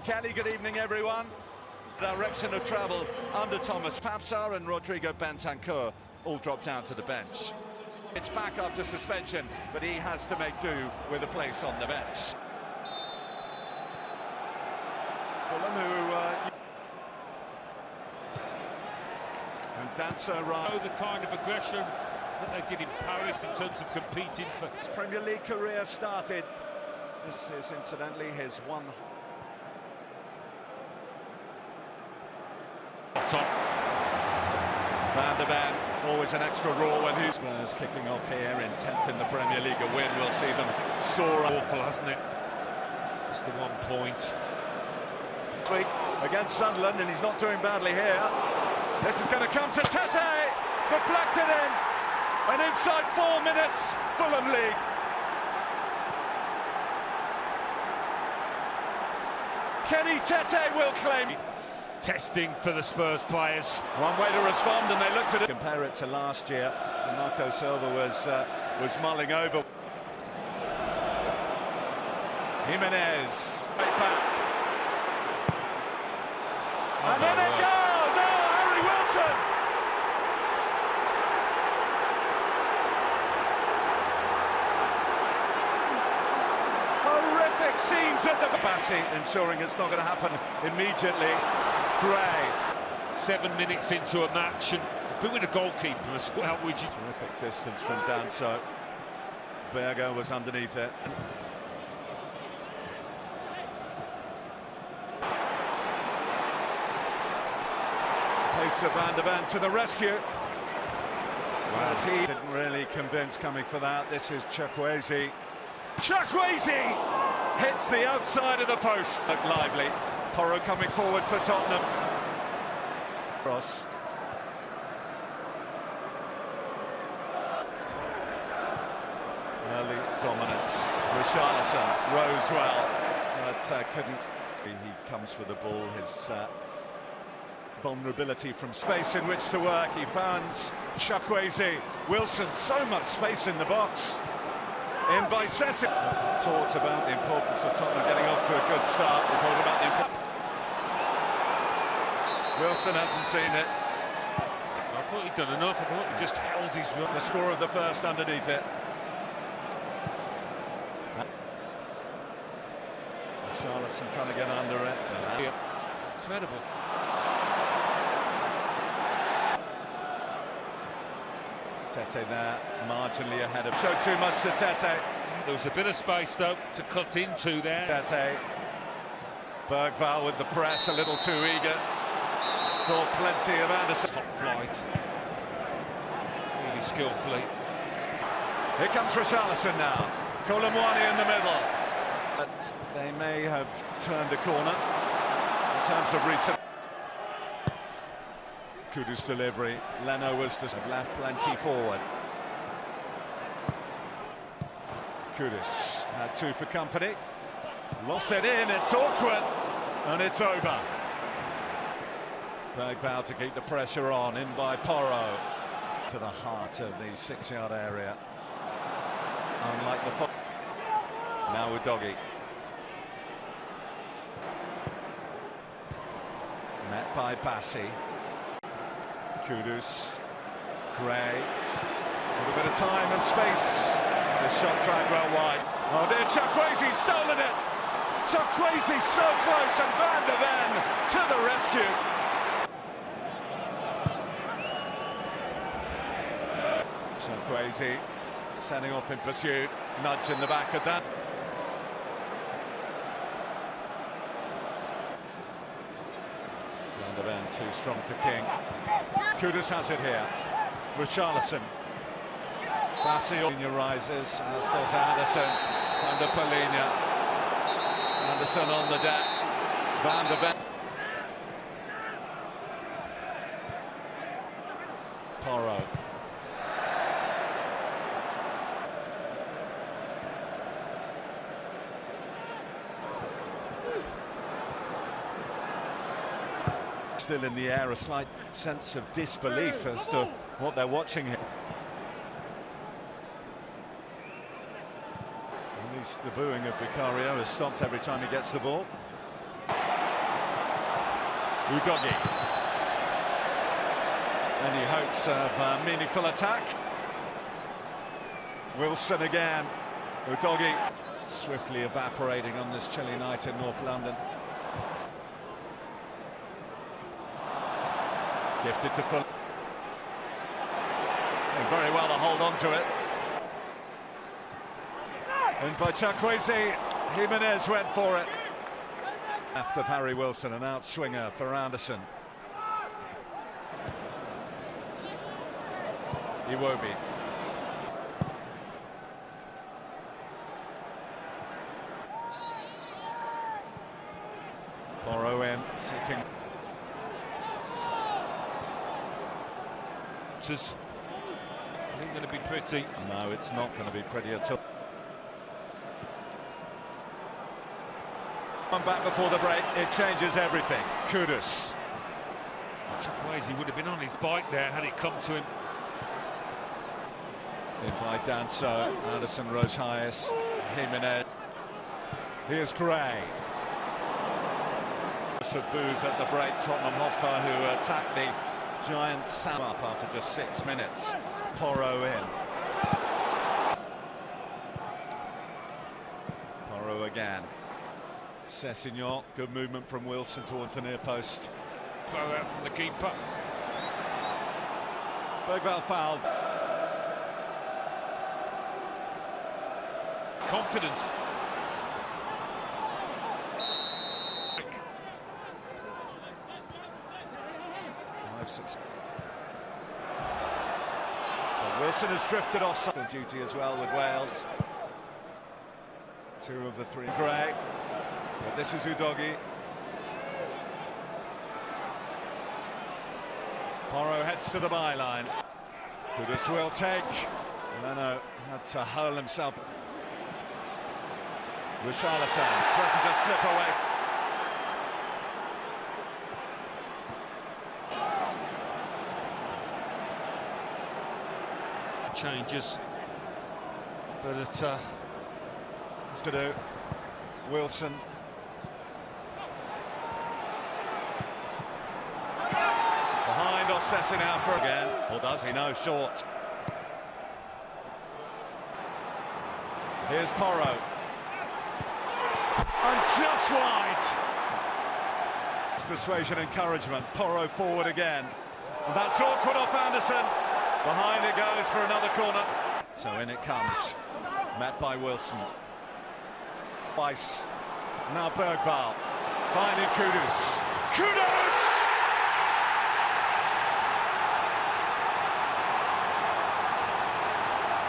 Kelly, good evening, everyone. Direction of travel under Tᴏttephɑm and Rodrigo Bentancur all dropped down to the bench. It's back after suspension, but he has to make do with a place on the bench. FᴜІhAm, and Dancer right. The kind of aggression that they did in Paris in terms of competing for his Premier League career started. This is incidentally his one. Top. Van der Ven, always an extra raw when he's Spurs kicking off here in 10th in the Premier League. A win will see them soar. Awful, hasn't it? Just the 1 point. This week against Sunderland, and he's not doing badly here. This is going to come to Tete, deflected in, and inside 4 minutes, FᴜІhAm lead. Kenny Tete will claim. Testing for the Spurs players. One way to respond, and they looked at it. Compare it to last year, and Marco Silva was mulling over. Jimenez, right back. And then it goes! Oh, Harry Wilson! Horrific scenes at the Bassi, ensuring it's not going to happen immediately. Gray. 7 minutes into a match, and bringing a goalkeeper as well, which is terrific distance from Danso. Berger was underneath it. Pace of Van der Ven to the rescue. Well, he didn't really convince coming for that. This is Chukwueze. Chukwueze hits the outside of the post. Look lively. Porro coming forward for Tottenham. Cross. Early dominance. Richarlison rose well, but couldn't. He comes for the ball. His vulnerability from space in which to work. He finds Chukwueze. Wilson, so much space in the box. In by Sessi. Talked about the importance of Tottenham getting off to a good start. We're talking about the importance. Wilson hasn't seen it. I thought he'd done enough. I thought he just held his run. The score of the first underneath it. Richarlison trying to get under it. Incredible. Tete there, marginally ahead of. Showed too much to Tete. There was a bit of space though to cut into there. Tete. Bergvall with the press, a little too eager. Caught plenty of Anderson. Top flight. Really skillfully. Here comes Richarlison now. Colomwani in the middle. But they may have turned a corner in terms of recent. Kudus delivery. Leno was just left plenty forward. Kudus had two for company. Lost it in, it's awkward, and it's over. Bergvall to keep the pressure on, in by Porro. To the heart of the 6-yard area. Unlike the now with Doggy. Met by Bassi. Kudus. Gray. A little bit of time and space. The shot dragged well wide. Oh dear, Chukwueze's stolen it! Chukwueze so close, and Van der Ven to the rescue. Chukwueze setting off in pursuit. Nudge in the back of that. Van der Ven too strong for King. Kudus has it here. Richarlison. Bassi rises, as does Anderson. It's time to Palhinha. Anderson on the deck. Van der Ven. Porro. Still in the air, a slight sense of disbelief as to what they're watching here. At least the booing of Vicario is stopped every time he gets the ball. Udogie. Any hopes of a meaningful attack? Wilson again. Udogie swiftly evaporating on this chilly night in North London. Gifted to Fulham. Doing very well to hold on to it. And by Chukwueze, Jimenez went for it. After Harry Wilson, an outswinger for Anderson. Iwobi. Porro in, seeking. It ain't going to be pretty. No, it's not going to be pretty at all. One back before the break, it changes everything. Kudus. Chukwueze would have been on his bike there had it come to him. In by Danso, Anderson rose highest. Jimenez. Here's Gray. Of boos at the break. Tottenham Hotspur, who attacked the giant Sam up after just 6 minutes. Porro in. Porro again. Sessegnon, good movement from Wilson towards the near post. Throw out from the keeper. Bergvall fouled. Confidence. 5-6. But Wilson has drifted offside duty as well with Wales. 2 of the 3. Gray. But this is Udogie. Porro heads to the byline. Kudus will take. Leno had to hurl himself. Richarlison threatened to slip away. Changes. But it's to do. Wilson. Behind off Sessegnon for again. Or does he? No, short. Here's Porro. And just wide. It's persuasion, encouragement. Porro forward again. And that's awkward off Anderson. Behind it goes for another corner. So in it comes. Met by Wilson. Twice. Now Bergvall. Finding Kudus. Kudus!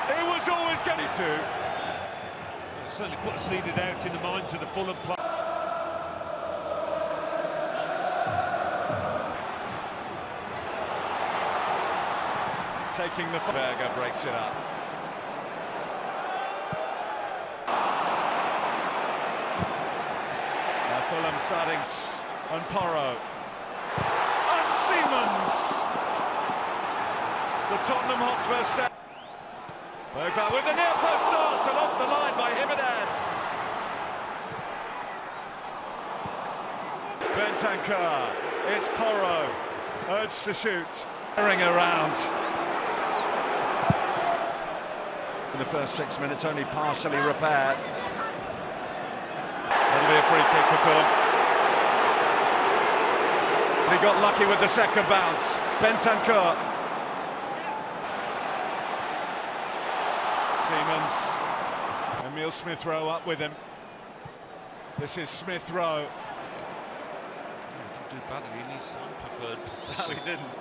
It was always going to. Certainly put a seeded out in the minds of the Fulham players. Taking the Berger breaks it up. Now Fulham starting on Porro. And Siemens! The Tottenham Hotspur step. Berger with the near post dart and off the line by Jimenez. Bentancur. It's Porro. Urged to shoot. Ring around. In the first 6 minutes, only partially repaired. That'll be a free kick for Fulham. He got lucky with the second bounce. Bentancur. Siemens. Emile Smith-Rowe up with him. This is Smith-Rowe. He didn't do badly in his preferred position. No, he didn't.